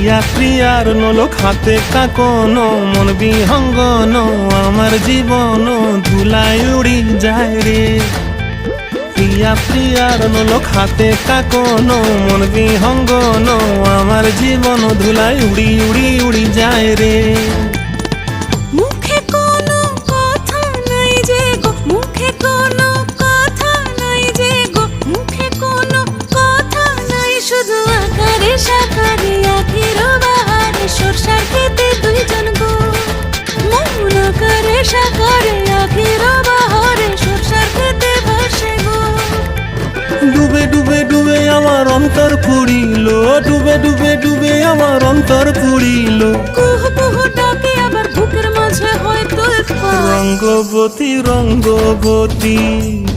প্রিয়ার নলো খাতে কাকন মন বিহঙ্গন আমার জীবন ধুলায় উড়ি যায় রে। প্রিয়ার নলো খাতে কাকন মন বিহঙ্গন আমার জীবন ধুলায় উড়ি উড়ি উড়ি যায় রে। মুখে কোনো কথা নাই যে গো, মুখে কোনো কথা নাই যে গো, মুখে কোনো কথা নাই, শুধু আকারে সাকারে আখির বাহারে সরষার খেতে দুইজন গো। মন আকারে সাকারে আখির বাহারে সরষার খেতে ভাসে গো। ডুবে ডুবে ডুবে আমার অন্তর পুড়িল, ডুবে ডুবে ডুবে আমার অন্তর পুড়িল। কুহু কুহু ডাকে আবার বুকের মাঝে হয় তোলপাড়। রঙ্গবতী রঙ্গবতী